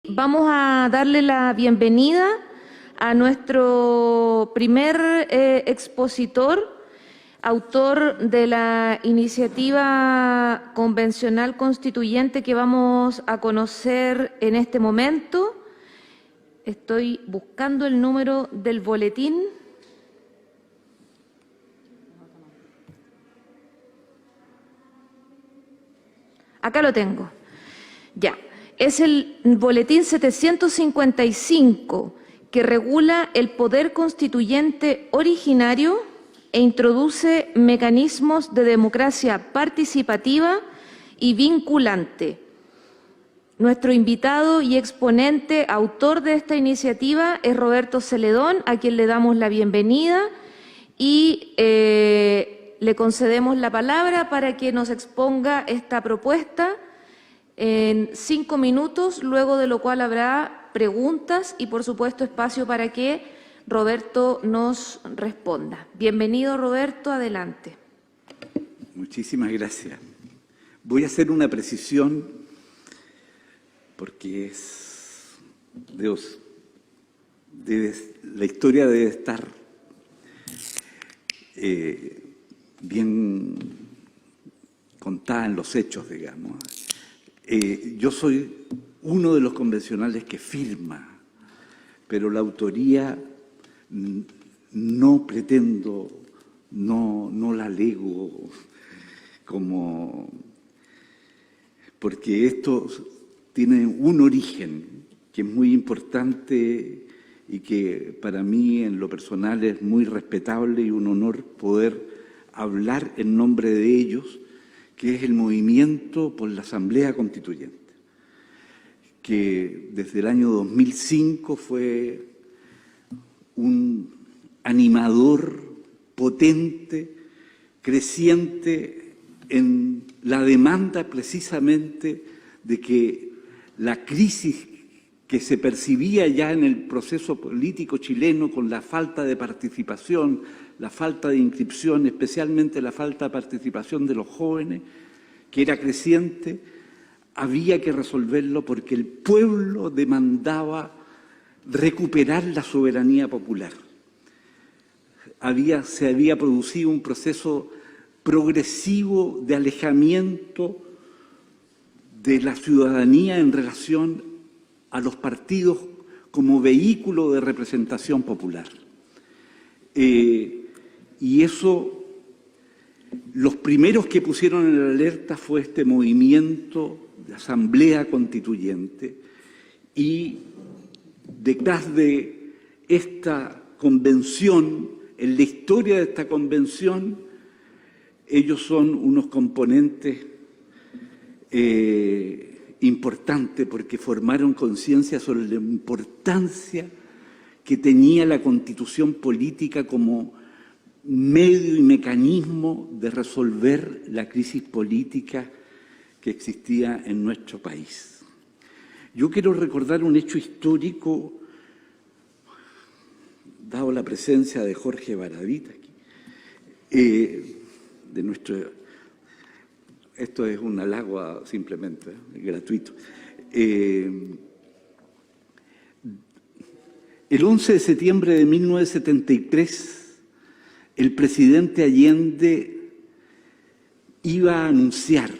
Vamos a darle la bienvenida a nuestro primer expositor, autor de la iniciativa convencional constituyente que vamos a conocer en este momento. Estoy buscando el número del boletín. Acá lo tengo. Ya. Es el boletín 755, que regula el poder constituyente originario e introduce mecanismos de democracia participativa y vinculante. Nuestro invitado y exponente, autor de esta iniciativa, es Roberto Celedón, a quien le damos la bienvenida y le concedemos la palabra para que nos exponga esta propuesta en 5 minutos, luego de lo cual habrá preguntas y, por supuesto, espacio para que Roberto nos responda. Bienvenido, Roberto, adelante. Muchísimas gracias. Voy a hacer una precisión porque la historia debe estar bien contada en los hechos, digamos. Yo soy uno de los convencionales que firma, pero la autoría no pretendo, no la alego, porque esto tiene un origen que es muy importante y que para mí en lo personal es muy respetable y un honor poder hablar en nombre de ellos, que es el movimiento por la Asamblea Constituyente, que desde el año 2005 fue un animador potente, creciente en la demanda precisamente de que la crisis que se percibía ya en el proceso político chileno con la falta de participación, la falta de inscripción, especialmente la falta de participación de los jóvenes, que era creciente, había que resolverlo porque el pueblo demandaba recuperar la soberanía popular. Se había producido un proceso progresivo de alejamiento de la ciudadanía en relación a los partidos como vehículo de representación popular. Y eso, los primeros que pusieron en alerta fue este movimiento de Asamblea Constituyente, y detrás de esta convención, en la historia de esta convención, ellos son unos componentes importantes porque formaron conciencia sobre la importancia que tenía la Constitución política como medio y mecanismo de resolver la crisis política que existía en nuestro país. Yo quiero recordar un hecho histórico, dado la presencia de Jorge Baradit aquí, esto es un halago simplemente, gratuito. El 11 de septiembre de 1973, el presidente Allende iba a anunciar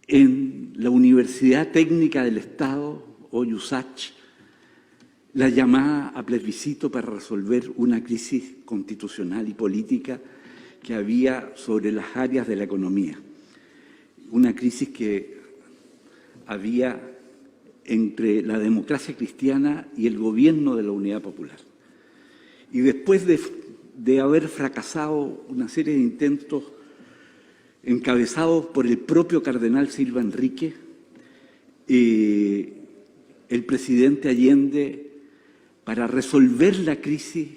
en la Universidad Técnica del Estado, hoy USACH, la llamada a plebiscito para resolver una crisis constitucional y política que había sobre las áreas de la economía. Una crisis que había entre la democracia cristiana y el gobierno de la Unidad Popular. Y después de haber fracasado una serie de intentos encabezados por el propio cardenal Silva Enrique, el presidente Allende, para resolver la crisis,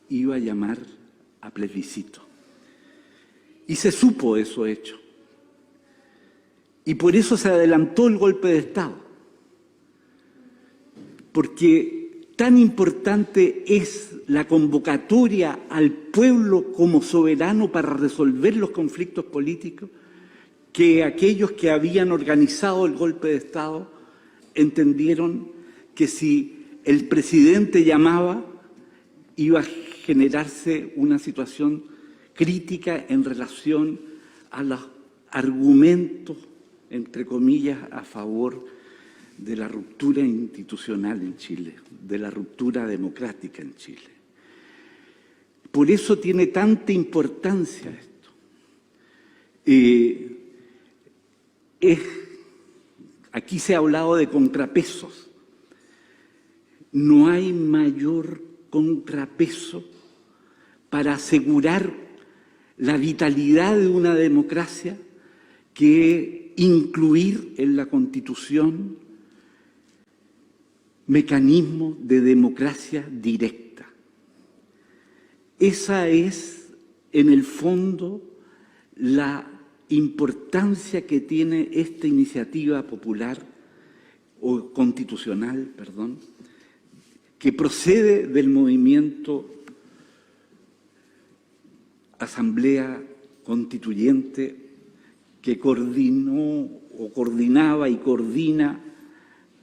iba a llamar a plebiscito. Y se supo eso hecho. Y por eso se adelantó el golpe de Estado. Porque tan importante es la convocatoria al pueblo como soberano para resolver los conflictos políticos, que aquellos que habían organizado el golpe de Estado entendieron que si el presidente llamaba, iba a generarse una situación crítica en relación a los argumentos, entre comillas, a favor de la ruptura institucional en Chile, de la ruptura democrática en Chile. Por eso tiene tanta importancia esto. Aquí se ha hablado de contrapesos. No hay mayor contrapeso para asegurar la vitalidad de una democracia que incluir en la Constitución mecanismos de democracia directa. Esa es, en el fondo, la importancia que tiene esta iniciativa popular o constitucional, que procede del movimiento Asamblea Constituyente que coordinaba y coordina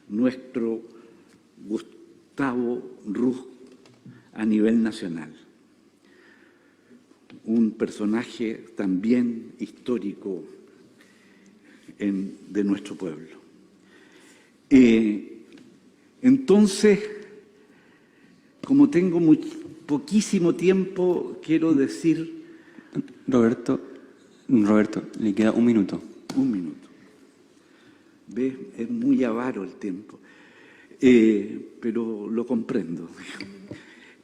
nuestro Gustavo Ruz a nivel nacional. Un personaje también histórico de nuestro pueblo. Entonces, como tengo poquísimo tiempo, quiero decir... Roberto, le queda un minuto. Un minuto. ¿Ves? Es muy avaro el tiempo, pero lo comprendo.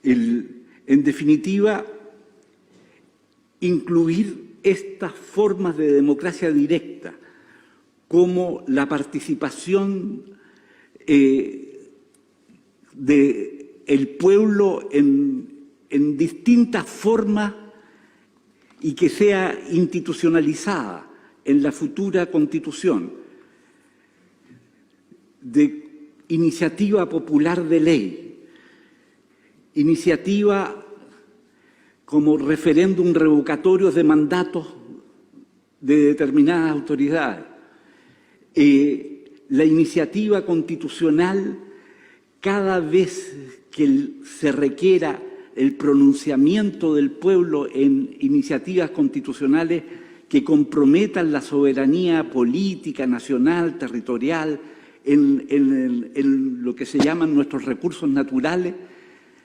En definitiva, incluir estas formas de democracia directa como la participación del pueblo en distintas formas y que sea institucionalizada en la futura Constitución, de iniciativa popular de ley, iniciativa como referéndum revocatorios de mandatos de determinadas autoridades, la iniciativa constitucional cada vez que se requiera el pronunciamiento del pueblo en iniciativas constitucionales que comprometan la soberanía política, nacional, territorial, en lo que se llaman nuestros recursos naturales,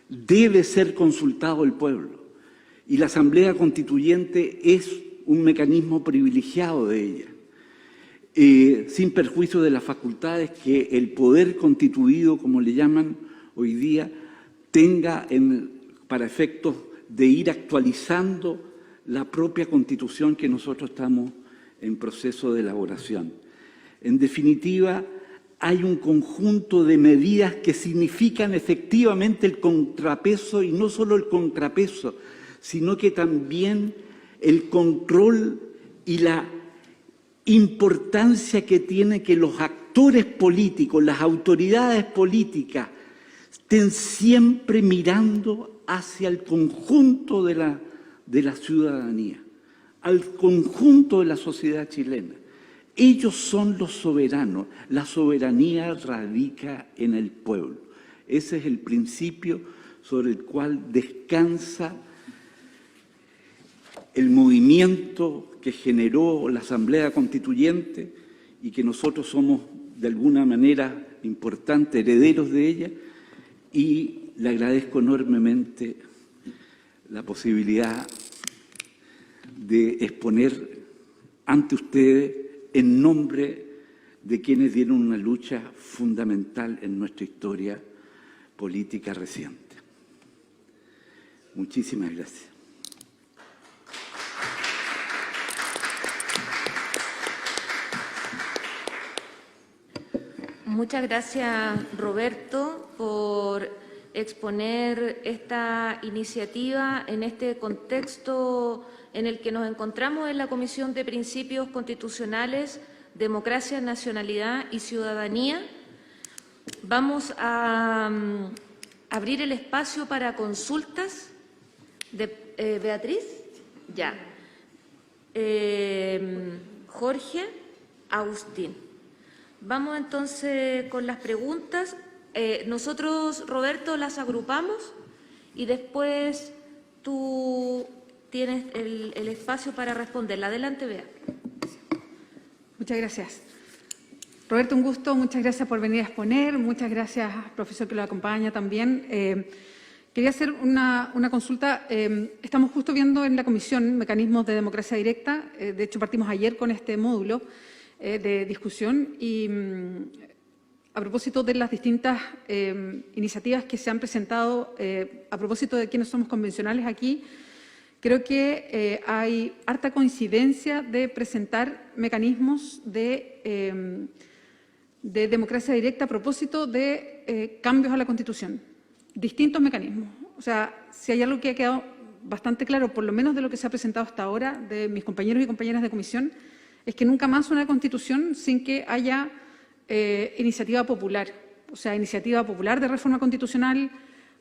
debe ser consultado el pueblo. Y la Asamblea Constituyente es un mecanismo privilegiado de ella, sin perjuicio de las facultades que el poder constituido, como le llaman hoy día, tenga para efectos de ir actualizando la propia Constitución que nosotros estamos en proceso de elaboración. En definitiva, hay un conjunto de medidas que significan efectivamente el contrapeso, y no solo el contrapeso, sino que también el control y la importancia que tiene que los actores políticos, las autoridades políticas, estén siempre mirando hacia el conjunto de la ciudadanía, al conjunto de la sociedad chilena. Ellos son los soberanos, la soberanía radica en el pueblo. Ese es el principio sobre el cual descansa el movimiento que generó la Asamblea Constituyente y que nosotros somos de alguna manera importantes herederos de ella, y le agradezco enormemente la posibilidad de exponer ante ustedes en nombre de quienes dieron una lucha fundamental en nuestra historia política reciente. Muchísimas gracias. Muchas gracias, Roberto, por exponer esta iniciativa en este contexto en el que nos encontramos en la Comisión de Principios Constitucionales, Democracia, Nacionalidad y Ciudadanía. Vamos a abrir el espacio para consultas. ¿Beatriz? Ya. Jorge, Agustín. Vamos entonces con las preguntas. Nosotros, Roberto, las agrupamos y después tú tienes el espacio para responderla. Adelante, Bea. Muchas gracias. Roberto, un gusto. Muchas gracias por venir a exponer. Muchas gracias al profesor que lo acompaña también. Quería hacer una consulta. Estamos justo viendo en la comisión mecanismos de democracia directa. De hecho, partimos ayer con este módulo de discusión y a propósito de las distintas iniciativas que se han presentado, a propósito de quienes somos convencionales aquí, creo que hay harta coincidencia de presentar mecanismos de democracia directa a propósito de cambios a la Constitución. Distintos mecanismos. O sea, si hay algo que ha quedado bastante claro, por lo menos de lo que se ha presentado hasta ahora, de mis compañeros y compañeras de comisión, es que nunca más una Constitución sin que haya iniciativa popular. O sea, iniciativa popular de reforma constitucional,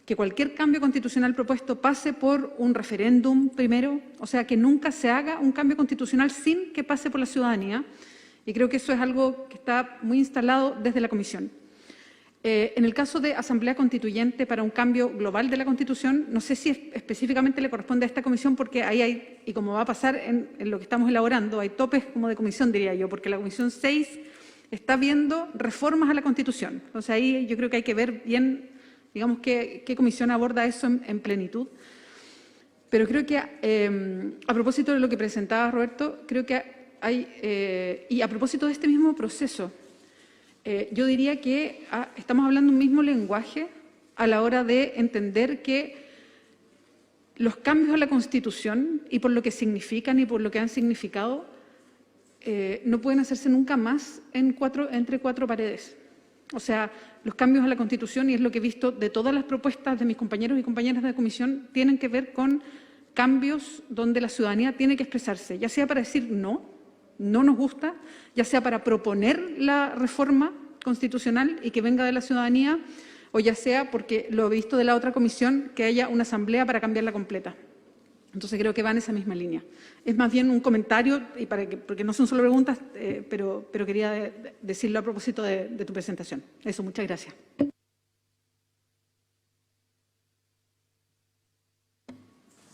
que cualquier cambio constitucional propuesto pase por un referéndum primero, o sea, que nunca se haga un cambio constitucional sin que pase por la ciudadanía. Y creo que eso es algo que está muy instalado desde la Comisión. En el caso de Asamblea Constituyente para un cambio global de la Constitución, no sé si específicamente le corresponde a esta comisión, porque ahí hay, y como va a pasar en lo que estamos elaborando, hay topes como de comisión, diría yo, porque la Comisión 6 está viendo reformas a la Constitución. Entonces ahí yo creo que hay que ver bien, digamos, qué comisión aborda eso en plenitud. Pero creo que, a propósito de lo que presentaba Roberto, creo que hay, y a propósito de este mismo proceso, yo diría que estamos hablando un mismo lenguaje a la hora de entender que los cambios a la Constitución, y por lo que significan y por lo que han significado, no pueden hacerse nunca más entre cuatro paredes. O sea, los cambios a la Constitución, y es lo que he visto de todas las propuestas de mis compañeros y compañeras de la comisión, tienen que ver con cambios donde la ciudadanía tiene que expresarse, ya sea para decir no nos gusta, ya sea para proponer la reforma constitucional y que venga de la ciudadanía, o ya sea, porque lo he visto de la otra comisión, que haya una asamblea para cambiarla completa. Entonces creo que va en esa misma línea. Es más bien un comentario, y porque no son solo preguntas, pero quería decirlo a propósito de tu presentación. Eso, muchas gracias.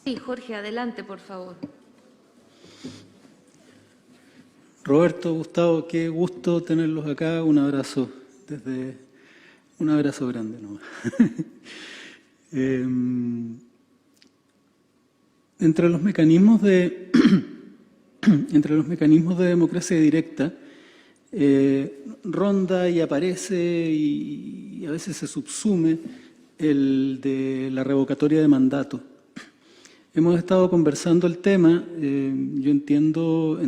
Sí, Jorge, adelante, por favor. Roberto, Gustavo, qué gusto tenerlos acá. Un abrazo grande nomás. Entre los mecanismos de democracia directa ronda y aparece y a veces se subsume el de la revocatoria de mandato. Hemos estado conversando el tema. Yo entiendo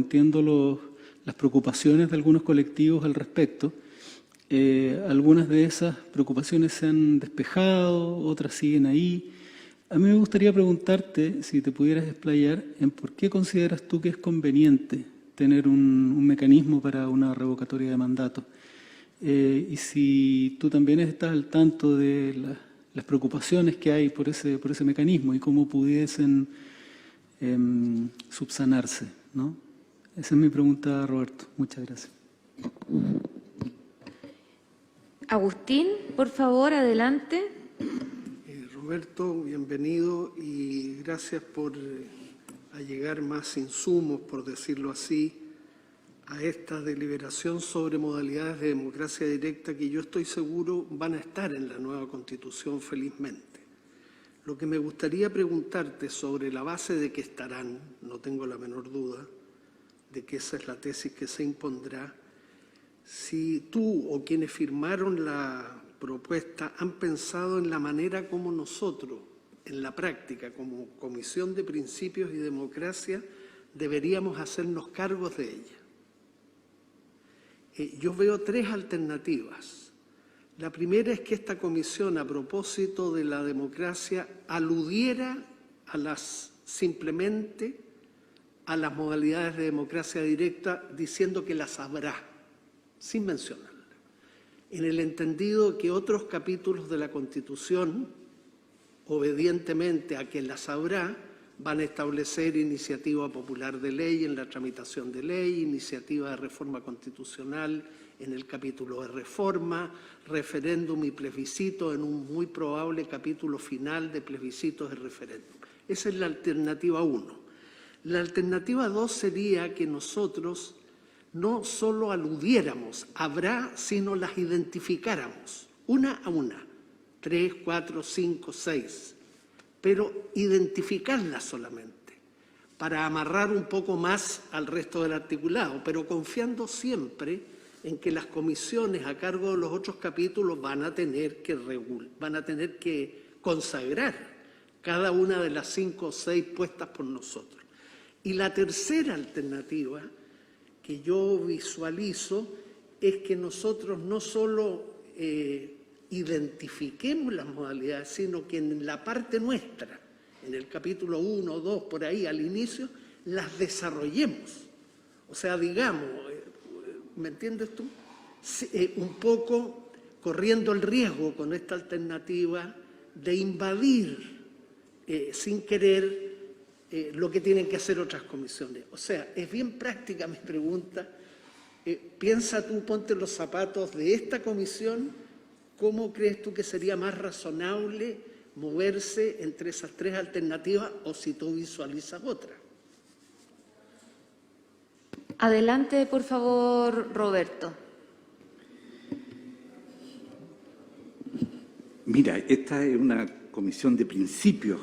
las preocupaciones de algunos colectivos al respecto. Algunas de esas preocupaciones se han despejado, otras siguen ahí. A mí me gustaría preguntarte, si te pudieras explayar, en por qué consideras tú que es conveniente tener un mecanismo para una revocatoria de mandato. Y si tú también estás al tanto de las preocupaciones que hay por ese mecanismo y cómo pudiesen subsanarse, ¿no? Esa es mi pregunta, Roberto. Muchas gracias. Agustín, por favor, adelante. Roberto, bienvenido y gracias por allegar más insumos, por decirlo así, a esta deliberación sobre modalidades de democracia directa que yo estoy seguro van a estar en la nueva Constitución, felizmente. Lo que me gustaría preguntarte sobre la base de que estarán, no tengo la menor duda, de que esa es la tesis que se impondrá, si tú o quienes firmaron la propuesta han pensado en la manera como nosotros, en la práctica, como Comisión de Principios y Democracia, deberíamos hacernos cargos de ella. Yo veo tres alternativas. La primera es que esta comisión, a propósito de la democracia, aludiera simplemente a las modalidades de democracia directa, diciendo que las habrá, sin mencionarlas, en el entendido que otros capítulos de la Constitución, obedientemente a que las habrá, van a establecer iniciativa popular de ley en la tramitación de ley, iniciativa de reforma constitucional en el capítulo de reforma, referéndum y plebiscito en un muy probable capítulo final de plebiscitos y referéndum. Esa es la alternativa 1. La alternativa 2 sería que nosotros no solo aludiéramos, habrá, sino las identificáramos, una a una, 3, 4, 5, 6, pero identificarlas solamente, para amarrar un poco más al resto del articulado, pero confiando siempre en que las comisiones a cargo de los otros capítulos van a tener que consagrar cada una de las 5 o 6 puestas por nosotros. Y la tercera alternativa que yo visualizo es que nosotros no solo identifiquemos las modalidades, sino que en la parte nuestra, en el capítulo 1, 2, por ahí al inicio, las desarrollemos. O sea, digamos, ¿me entiendes tú? Un poco corriendo el riesgo con esta alternativa de invadir sin querer lo que tienen que hacer otras comisiones. O sea, es bien práctica mi pregunta. Piensa tú, ponte los zapatos de esta comisión, ¿cómo crees tú que sería más razonable moverse entre esas 3 alternativas o si tú visualizas otra? Adelante, por favor, Roberto. Mira, esta es una comisión de principios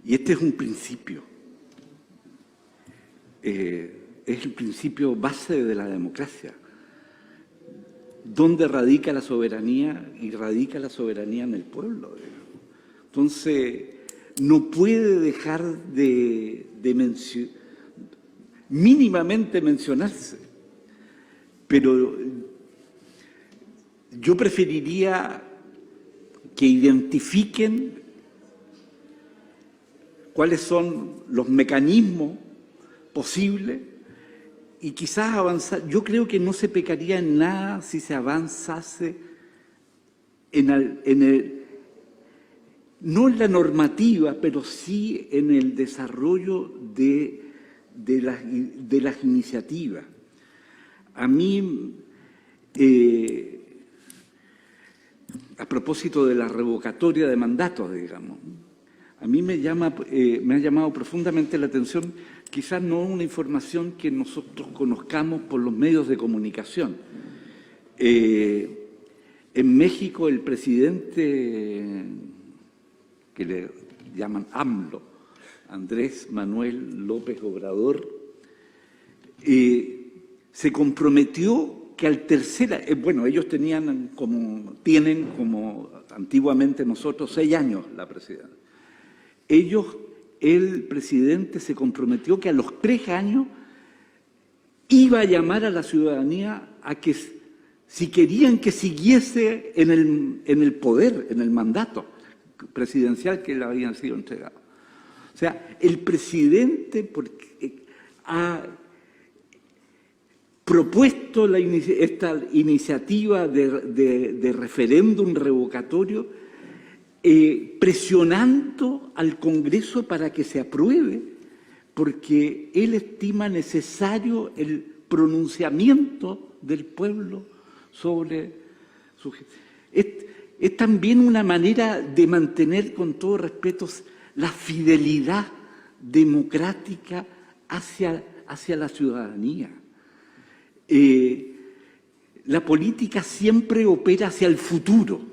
y este es un principio. Es el principio base de la democracia. ¿Dónde radica la soberanía? Y radica la soberanía en el pueblo. Entonces, no puede dejar de mínimamente mencionarse. Pero yo preferiría que identifiquen cuáles son los mecanismos posibles y quizás avanzar. Yo creo que no se pecaría en nada si se avanzase no en la normativa, pero sí en el desarrollo de las iniciativas. A mí, a propósito de la revocatoria de mandatos, digamos, a mí me ha llamado profundamente la atención, quizás no una información que nosotros conozcamos por los medios de comunicación. En México el presidente, que le llaman AMLO, Andrés Manuel López Obrador, se comprometió que al ellos tienen como antiguamente nosotros 6 años la presidencia. El presidente se comprometió que a los 3 años iba a llamar a la ciudadanía a que si querían que siguiese en el poder, en el mandato presidencial que le habían sido entregado. O sea, el presidente ha propuesto esta iniciativa de referéndum revocatorio, presionando al Congreso para que se apruebe, porque él estima necesario el pronunciamiento del pueblo sobre su... Es también una manera de mantener, con todo respeto, la fidelidad democrática hacia la ciudadanía. La política siempre opera hacia el futuro,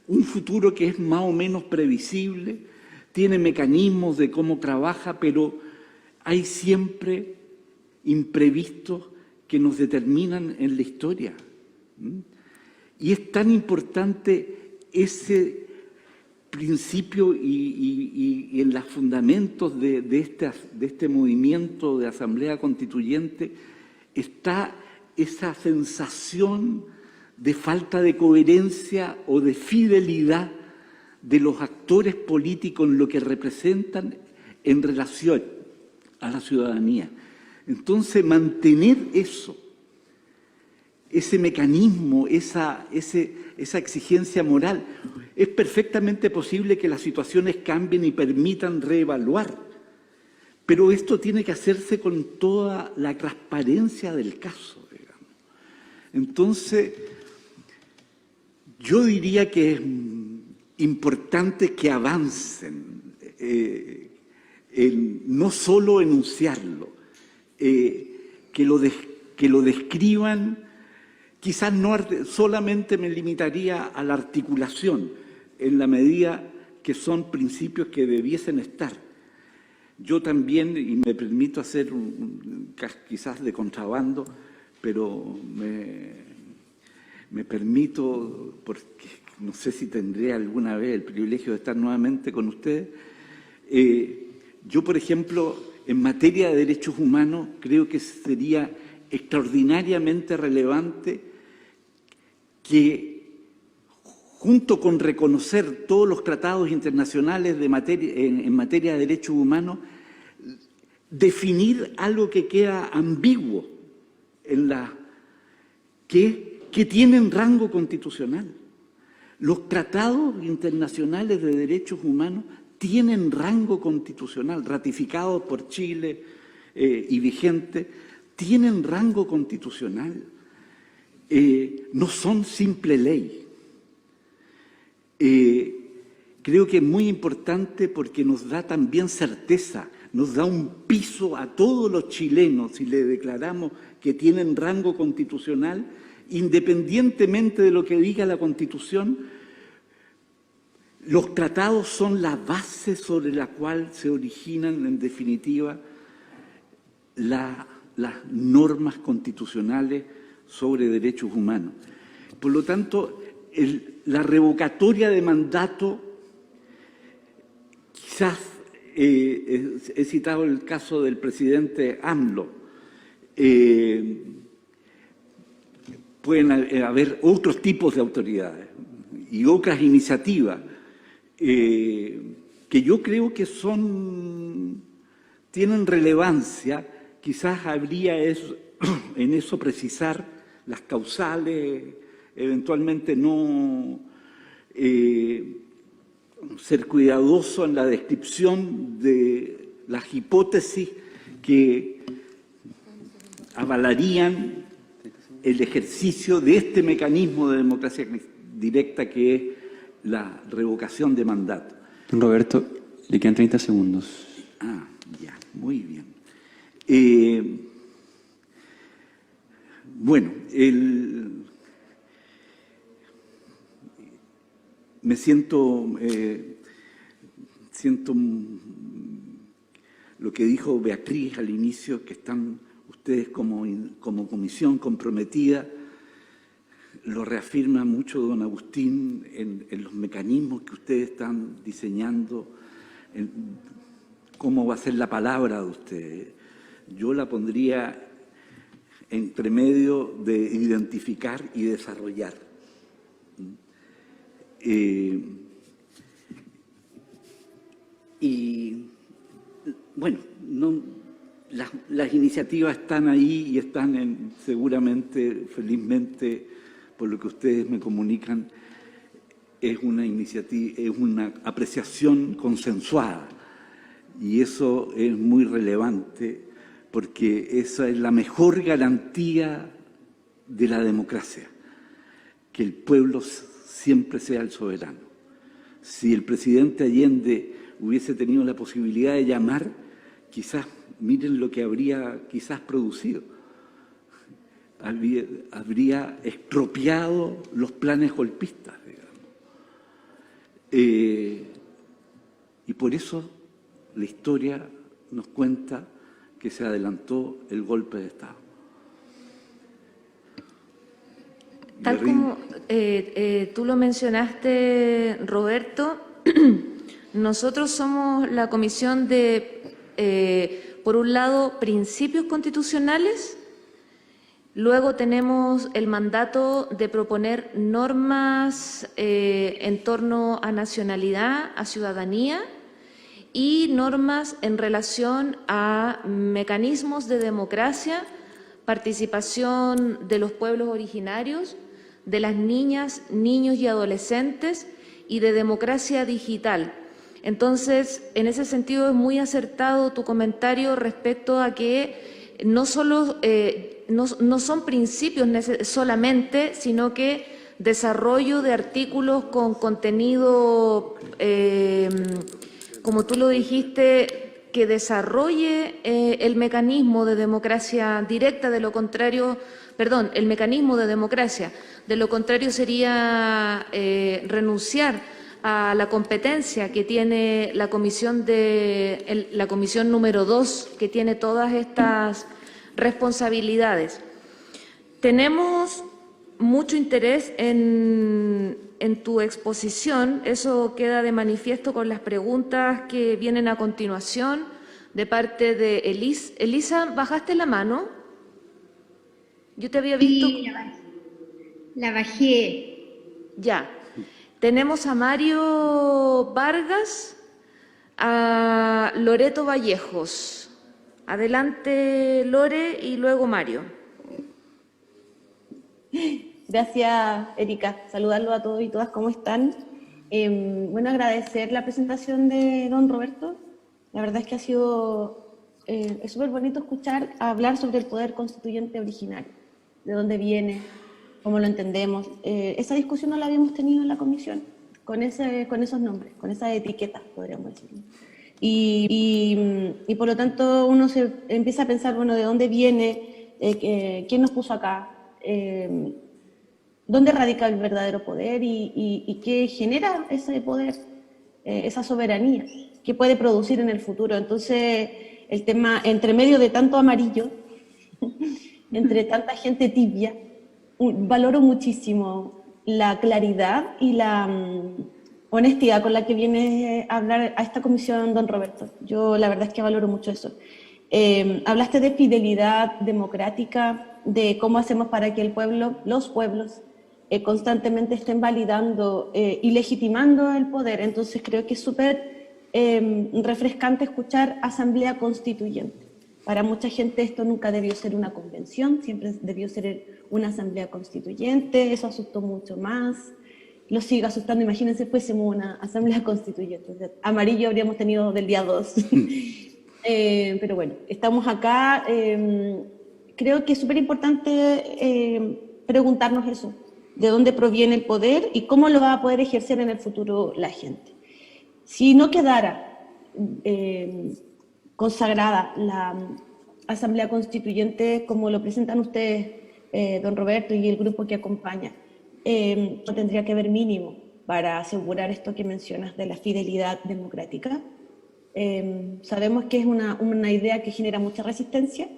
un futuro que es más o menos previsible, tiene mecanismos de cómo trabaja, pero hay siempre imprevistos que nos determinan en la historia. Y es tan importante ese principio y en los fundamentos de este movimiento de Asamblea Constituyente está esa sensación de falta de coherencia o de fidelidad de los actores políticos en lo que representan en relación a la ciudadanía. Entonces, mantener ese mecanismo, esa exigencia moral, es perfectamente posible que las situaciones cambien y permitan reevaluar, pero esto tiene que hacerse con toda la transparencia del caso, digamos. Entonces, yo diría que es importante que avancen, no solo enunciarlo, que lo describan. Quizás no solamente me limitaría a la articulación, en la medida que son principios que debiesen estar. Yo también, y me permito hacer quizás de contrabando, pero me permito, porque no sé si tendré alguna vez el privilegio de estar nuevamente con ustedes. Yo, por ejemplo, en materia de derechos humanos, creo que sería extraordinariamente relevante que, junto con reconocer todos los tratados internacionales en materia de derechos humanos, definir algo que queda ambiguo, que tienen rango constitucional. Los tratados internacionales de derechos humanos tienen rango constitucional, ratificados por Chile y vigentes, tienen rango constitucional, no son simple ley. Creo que es muy importante porque nos da también certeza, nos da un piso a todos los chilenos si le declaramos que tienen rango constitucional, independientemente de lo que diga la Constitución. Los tratados son la base sobre la cual se originan, en definitiva, las normas constitucionales sobre derechos humanos. Por lo tanto, la revocatoria de mandato, quizás, he citado el caso del presidente AMLO, pueden haber otros tipos de autoridades y otras iniciativas que yo creo que tienen relevancia. Quizás habría en eso precisar las causales, eventualmente no ser cuidadoso en la descripción de las hipótesis que avalarían el ejercicio de este mecanismo de democracia directa que es la revocación de mandato. Don Roberto, le quedan 30 segundos. Ah, ya, muy bien. Bueno, me siento lo que dijo Beatriz al inicio, que están ustedes como comisión comprometida, lo reafirma mucho don Agustín en los mecanismos que ustedes están diseñando, en cómo va a ser la palabra de ustedes. Yo la pondría entre medio de identificar y desarrollar. Y bueno, las iniciativas están ahí y están seguramente, felizmente, por lo que ustedes me comunican, es una iniciativa, es una apreciación consensuada, y eso es muy relevante porque esa es la mejor garantía de la democracia, que el pueblo siempre sea el soberano. Si el presidente Allende hubiese tenido la posibilidad de llamar, quizás, miren lo que habría quizás producido. Habría expropiado los planes golpistas, digamos. Y por eso la historia nos cuenta que se adelantó el golpe de Estado. Tal como tú lo mencionaste, Roberto, nosotros somos la comisión de, por un lado, principios constitucionales. Luego tenemos el mandato de proponer normas en torno a nacionalidad, a ciudadanía, y normas en relación a mecanismos de democracia, participación de los pueblos originarios, de las niñas, niños y adolescentes, y de democracia digital. Entonces, en ese sentido es muy acertado tu comentario respecto a que no solo no son principios solamente, sino que desarrollo de artículos con contenido, como tú lo dijiste, que desarrolle el mecanismo de democracia directa, de lo contrario, perdón, el mecanismo de democracia, de lo contrario sería renunciar a la competencia que tiene la comisión la comisión número 2, que tiene todas estas responsabilidades. Tenemos mucho interés en tu exposición, eso queda de manifiesto con las preguntas que vienen a continuación de parte de Elisa. ¿Bajaste la mano? Yo te había visto. Sí, la bajé. Ya. Tenemos a Mario Vargas, a Loreto Vallejos. Adelante, Lore, y luego Mario. Gracias, Erika. Saludarlos a todos y todas, ¿cómo están? Bueno, agradecer la presentación de don Roberto. La verdad es que ha sido es súper bonito escuchar hablar sobre el poder constituyente originario, de dónde viene, cómo lo entendemos. Esa discusión no la habíamos tenido en la comisión, con esos nombres, con esa etiqueta, podríamos decirlo. Y por lo tanto uno se empieza a pensar, bueno, ¿de dónde viene? ¿Quién nos puso acá? ¿Dónde radica el verdadero poder y qué genera ese poder, esa soberanía? ¿Qué puede producir en el futuro? Entonces, el tema, entre medio de tanto amarillo, entre tanta gente tibia, valoro muchísimo la claridad y la honestidad con la que viene a hablar a esta comisión don Roberto. Yo la verdad es que valoro mucho eso. Hablaste de fidelidad democrática, de cómo hacemos para que el pueblo, los pueblos, constantemente estén validando y legitimando el poder. Entonces creo que es súper refrescante escuchar asamblea constituyente. Para mucha gente esto nunca debió ser una convención, siempre debió ser una asamblea constituyente. Eso asustó mucho más, lo sigue asustando. Imagínense, fuésemos una asamblea constituyente. O sea, amarillo habríamos tenido del día 2. Pero bueno, estamos acá. Creo que es súper importante preguntarnos eso, de dónde proviene el poder y cómo lo va a poder ejercer en el futuro la gente. Si no quedara consagrada la Asamblea Constituyente como lo presentan ustedes, don Roberto y el grupo que acompaña, no tendría que haber mínimo para asegurar esto que mencionas de la fidelidad democrática. Sabemos que es una idea que genera mucha resistencia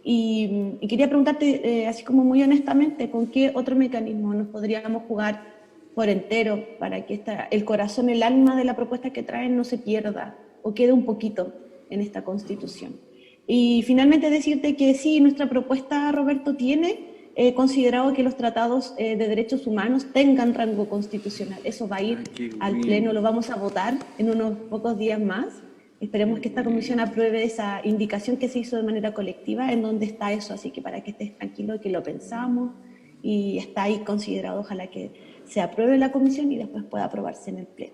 y quería preguntarte, así como muy honestamente, ¿con qué otro mecanismo nos podríamos jugar por entero para que el corazón, el alma de la propuesta que traen no se pierda o quede un poquito en esta Constitución? Y finalmente decirte que sí, nuestra propuesta, Roberto, tiene considerado que los tratados de derechos humanos tengan rango constitucional. Eso va a ir al Pleno, lo vamos a votar en unos pocos días más. Esperemos que esta comisión apruebe esa indicación que se hizo de manera colectiva, en donde está eso, así que para que estés tranquilo que lo pensamos y está ahí considerado, ojalá que se apruebe la comisión y después pueda aprobarse en el Pleno.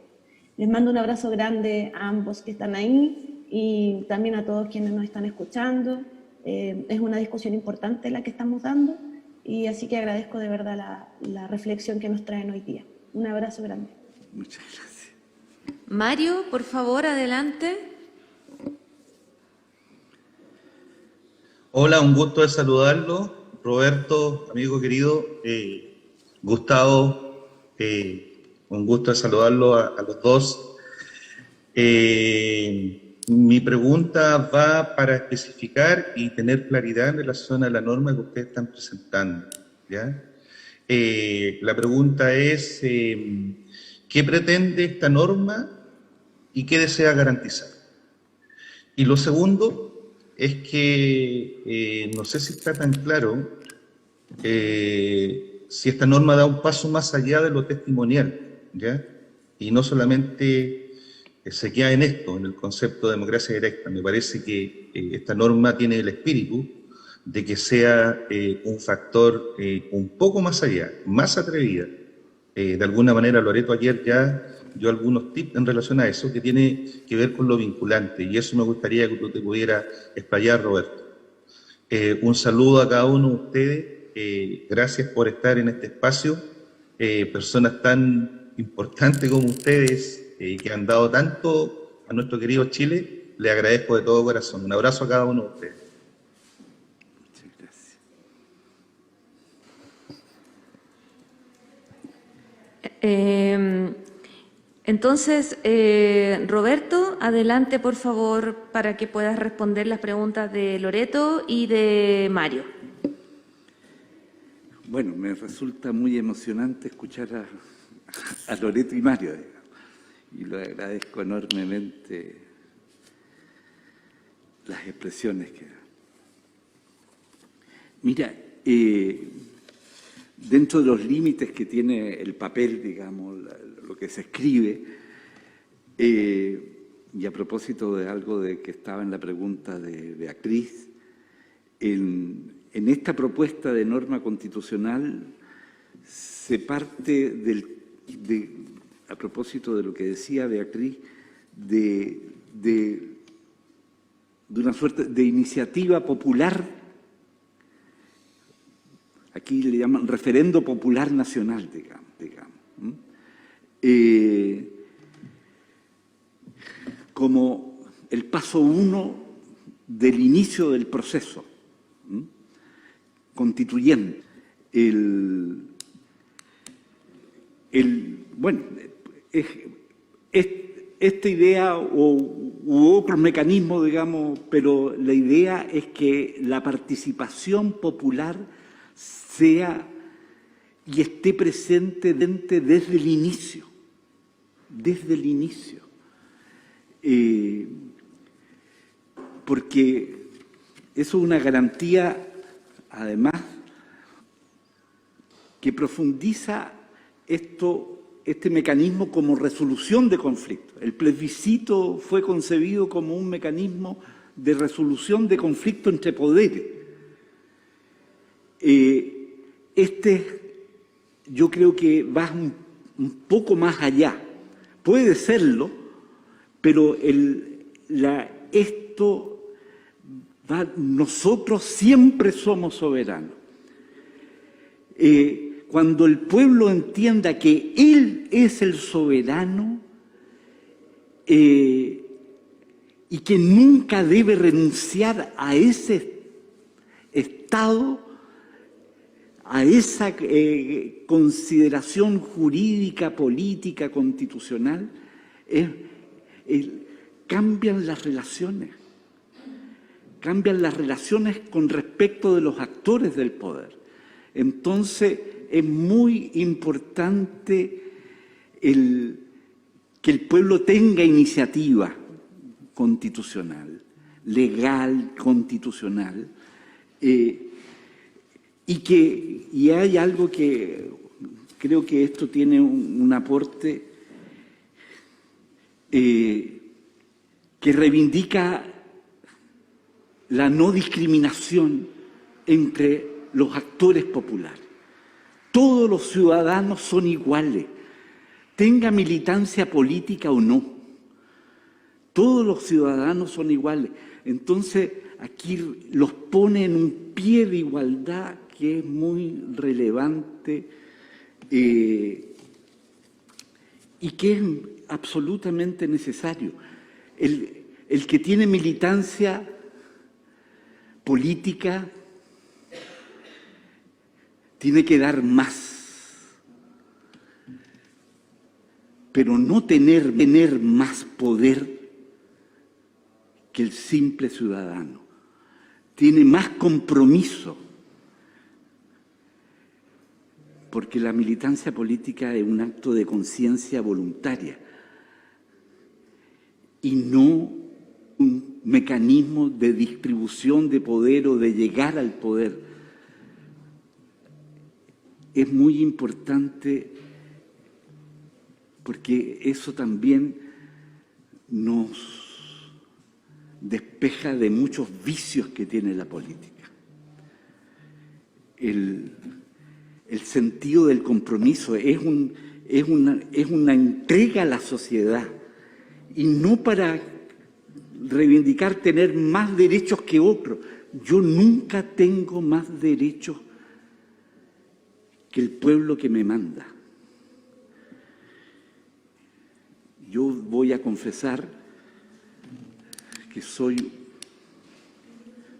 Les mando un abrazo grande a ambos que están ahí y también a todos quienes nos están escuchando. Es una discusión importante la que estamos dando y así que agradezco de verdad la reflexión que nos traen hoy día. Un abrazo grande. Muchas gracias. Mario, por favor, adelante. Hola, un gusto de saludarlo. Roberto, amigo querido, Gustavo, un gusto de saludarlo a los dos. Mi pregunta va para especificar y tener claridad en relación a la norma que ustedes están presentando, ¿ya? La pregunta es, ¿qué pretende esta norma y qué desea garantizar? Y lo segundo es que no sé si está tan claro si esta norma da un paso más allá de lo testimonial, ¿ya? Y no solamente se queda en esto, en el concepto de democracia directa. Me parece que esta norma tiene el espíritu de que sea un factor un poco más allá, más atrevida. De alguna manera, Loreto ayer ya dio algunos tips en relación a eso, que tiene que ver con lo vinculante, y eso me gustaría que tú te pudieras explayar, Roberto. Un saludo a cada uno de ustedes. Gracias por estar en este espacio. Personas tan importantes como ustedes, que han dado tanto a nuestro querido Chile, les agradezco de todo corazón. Un abrazo a cada uno de ustedes. Muchas gracias. Entonces, Roberto, adelante por favor para que puedas responder las preguntas de Loreto y de Mario. Bueno, me resulta muy emocionante escuchar a Loreto y Mario, digamos, y lo agradezco enormemente las expresiones que dan. Mira, dentro de los límites que tiene el papel, digamos, lo que se escribe, y a propósito de algo de que estaba en la pregunta de Beatriz, en esta propuesta de norma constitucional se parte a propósito de lo que decía Beatriz, de una suerte de iniciativa popular. Aquí le llaman referendo popular nacional, digamos. Como el paso 1 del inicio del proceso constituyente. Bueno, esta idea u otros mecanismos, digamos, pero la idea es que la participación popular sea y esté presente desde el inicio, porque eso es una garantía, además, que profundiza este mecanismo como resolución de conflictos. El plebiscito fue concebido como un mecanismo de resolución de conflictos entre poderes. Yo creo que va un poco más allá. Puede serlo, pero nosotros siempre somos soberanos. Cuando el pueblo entienda que él es el soberano y que nunca debe renunciar a ese estado, a esa consideración jurídica, política, constitucional, cambian las relaciones con respecto de los actores del poder. Entonces, es muy importante que el pueblo tenga iniciativa constitucional, legal, constitucional, y hay algo que creo que esto tiene un aporte que reivindica la no discriminación entre los actores populares. Todos los ciudadanos son iguales, tenga militancia política o no. Todos los ciudadanos son iguales. Entonces, aquí los pone en un pie de igualdad que es muy relevante y que es absolutamente necesario. El que tiene militancia política tiene que dar más, pero no tener más poder que el simple ciudadano. Tiene más compromiso, porque la militancia política es un acto de conciencia voluntaria y no un mecanismo de distribución de poder o de llegar al poder. Es muy importante porque eso también nos despeja de muchos vicios que tiene la política. El sentido del compromiso es una entrega a la sociedad y no para reivindicar tener más derechos que otros, yo nunca tengo más derechos que el pueblo que me manda. Yo voy a confesar que soy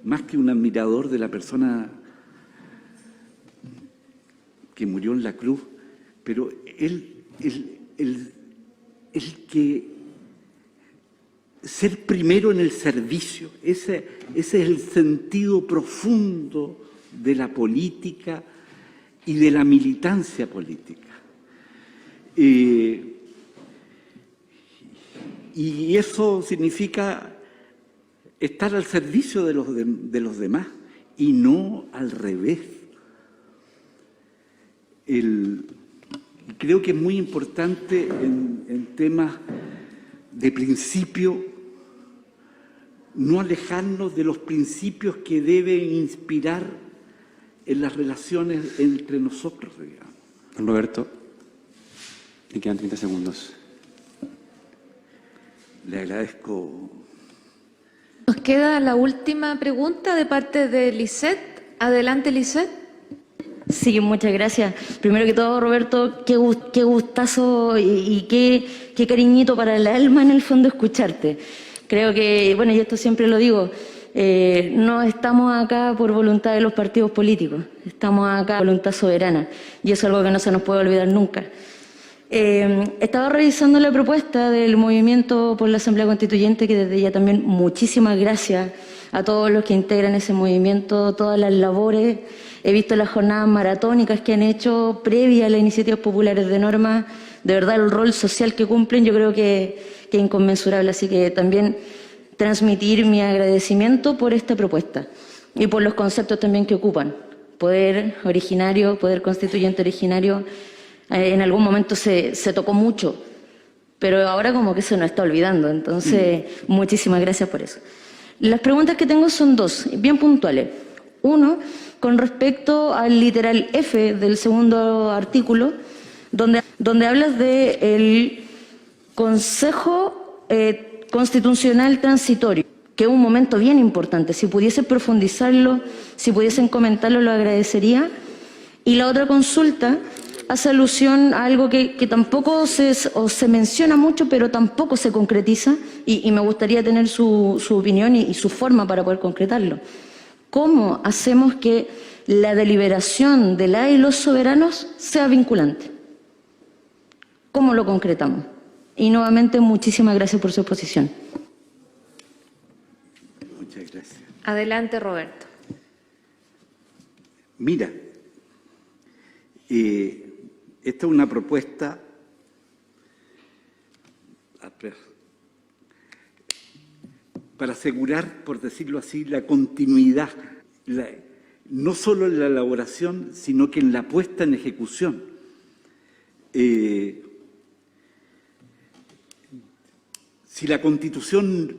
más que un admirador de la persona que murió en la cruz, pero el que ser primero en el servicio, ese es el sentido profundo de la política y de la militancia política. Y eso significa estar al servicio de los demás y no al revés. Creo que es muy importante en temas de principio no alejarnos de los principios que deben inspirar en las relaciones entre nosotros, digamos. Don Roberto, le quedan 30 segundos. Le agradezco. Nos queda la última pregunta de parte de Lisette. Adelante, Lisette. Sí, muchas gracias. Primero que todo, Roberto, qué gustazo y qué cariñito para el alma en el fondo escucharte. Creo que, bueno, y esto siempre lo digo, no estamos acá por voluntad de los partidos políticos, estamos acá por voluntad soberana y eso es algo que no se nos puede olvidar nunca. Estaba revisando la propuesta del Movimiento por la Asamblea Constituyente, que desde ya también muchísimas gracias a todos los que integran ese movimiento, todas las labores. He visto las jornadas maratónicas que han hecho previa a las iniciativas populares de norma. De verdad, el rol social que cumplen yo creo que es inconmensurable. Así que también transmitir mi agradecimiento por esta propuesta y por los conceptos también que ocupan. Poder originario, poder constituyente originario, en algún momento se tocó mucho, pero ahora como que se nos está olvidando. Entonces, muchísimas gracias por eso. Las preguntas que tengo son dos, bien puntuales. Uno, con respecto al literal F del segundo artículo, donde hablas del Consejo Constitucional Transitorio, que es un momento bien importante. Si pudiesen profundizarlo, si pudiesen comentarlo, lo agradecería. Y la otra consulta hace alusión a algo que tampoco se menciona mucho, pero tampoco se concretiza, y me gustaría tener su opinión y su forma para poder concretarlo. ¿Cómo hacemos que la deliberación de la y los soberanos sea vinculante? ¿Cómo lo concretamos? Y nuevamente, muchísimas gracias por su exposición. Muchas gracias. Adelante, Roberto. Mira, esta es una propuesta para asegurar, por decirlo así, la continuidad, no solo en la elaboración, sino que en la puesta en ejecución. Si la Constitución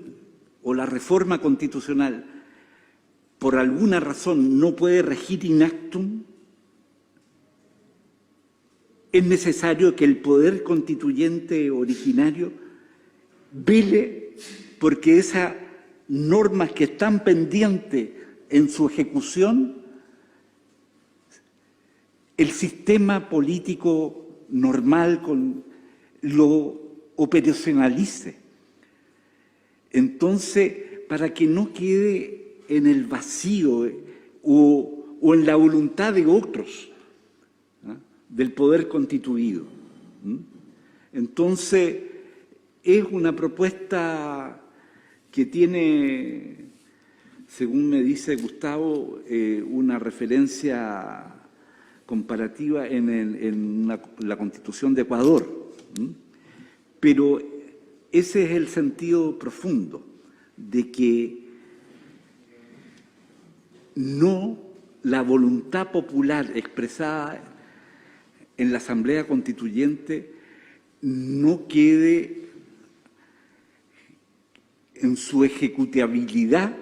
o la reforma constitucional por alguna razón no puede regir in actum, es necesario que el poder constituyente originario vele porque esas normas que están pendientes en su ejecución, el sistema político normal lo operacionalice. Entonces, para que no quede en el vacío o en la voluntad de otros, del poder constituido. Entonces, es una propuesta que tiene, según me dice Gustavo, una referencia comparativa en la Constitución de Ecuador. Pero ese es el sentido profundo de que no la voluntad popular expresada en la Asamblea Constituyente no quede en su ejecutabilidad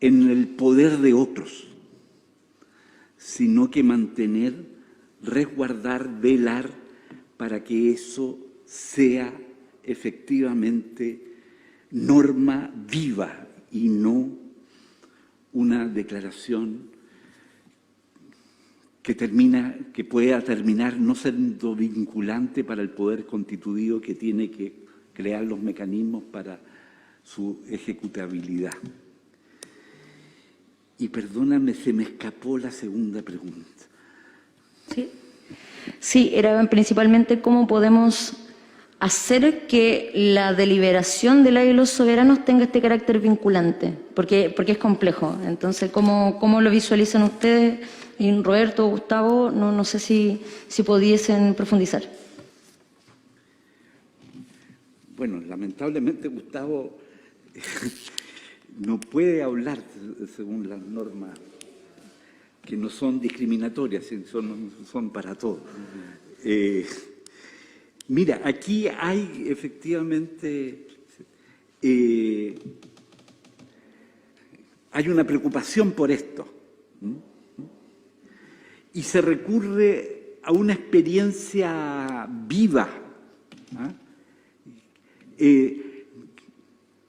en el poder de otros, sino que mantener, resguardar, velar para que eso sea efectivamente norma viva, y no una declaración que pueda terminar no siendo vinculante para el poder constituido que tiene que crear los mecanismos para su ejecutabilidad. Y perdóname, se me escapó la segunda pregunta. Sí, era principalmente cómo podemos hacer que la deliberación de la ley de los soberanos tenga este carácter vinculante, porque es complejo. Entonces, ¿cómo lo visualizan ustedes? Y Roberto, Gustavo, no sé si pudiesen profundizar. Bueno, lamentablemente Gustavo no puede hablar según las normas que no son discriminatorias, son para todos. Mira, aquí hay efectivamente hay una preocupación por esto. Y se recurre a una experiencia viva,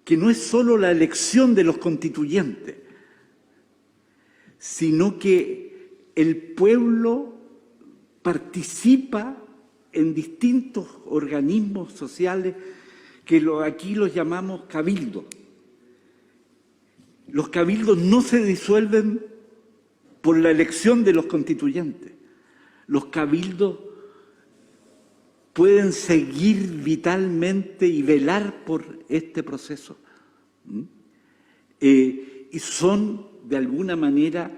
que no es solo la elección de los constituyentes, sino que el pueblo participa en distintos organismos sociales que aquí los llamamos cabildos. Los cabildos no se disuelven por la elección de los constituyentes. Los cabildos pueden seguir vitalmente y velar por este proceso. Y son, de alguna manera,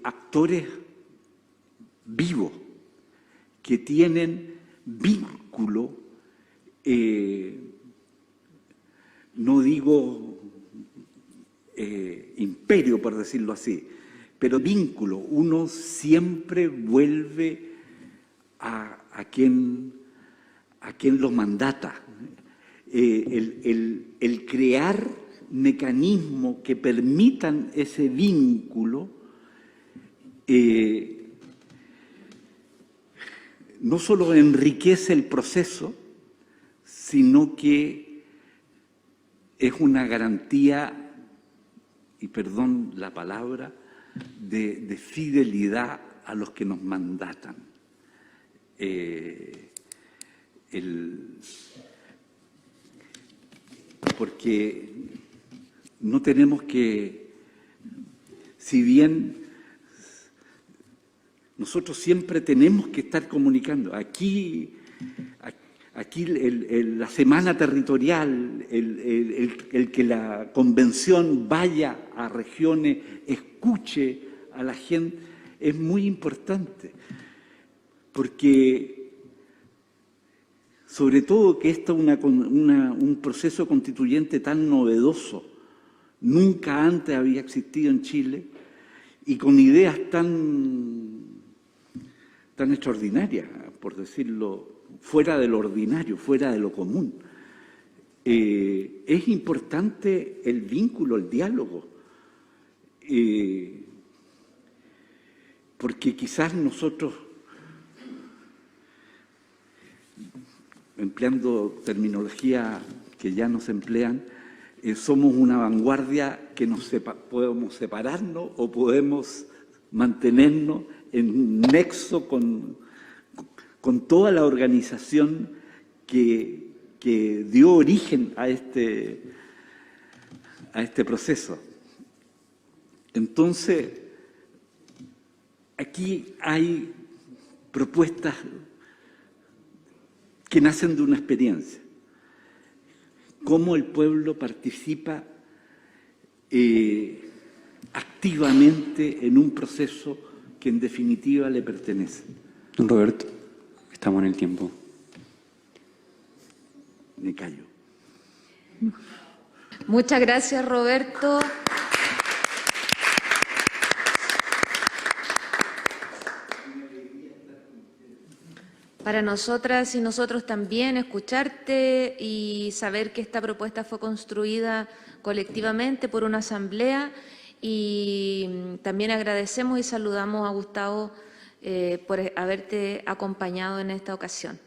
actores vivos que tienen vínculo, no digo imperio, por decirlo así, pero vínculo. Uno siempre vuelve a quien lo mandata. El crear mecanismos que permitan ese vínculo no solo enriquece el proceso, sino que es una garantía, y perdón la palabra, de fidelidad a los que nos mandatan. Porque no tenemos que, si bien nosotros siempre tenemos que estar comunicando, aquí la semana territorial, el que la convención vaya a regiones, escuche a la gente, es muy importante, porque sobre todo que esto es un proceso constituyente tan novedoso, nunca antes había existido en Chile, y con ideas tan extraordinarias, por decirlo, fuera de lo ordinario, fuera de lo común. Es importante el vínculo, el diálogo, porque quizás nosotros, empleando terminología que ya no se emplean, somos una vanguardia que podemos separarnos o podemos mantenernos en nexo con toda la organización que dio origen a este proceso. Entonces, aquí hay propuestas que nacen de una experiencia. Cómo el pueblo participa activamente en un proceso que en definitiva le pertenece. Don Roberto, estamos en el tiempo. Me callo. Muchas gracias, Roberto. Para nosotras y nosotros también escucharte y saber que esta propuesta fue construida colectivamente por una asamblea, y también agradecemos y saludamos a Gustavo por haberte acompañado en esta ocasión.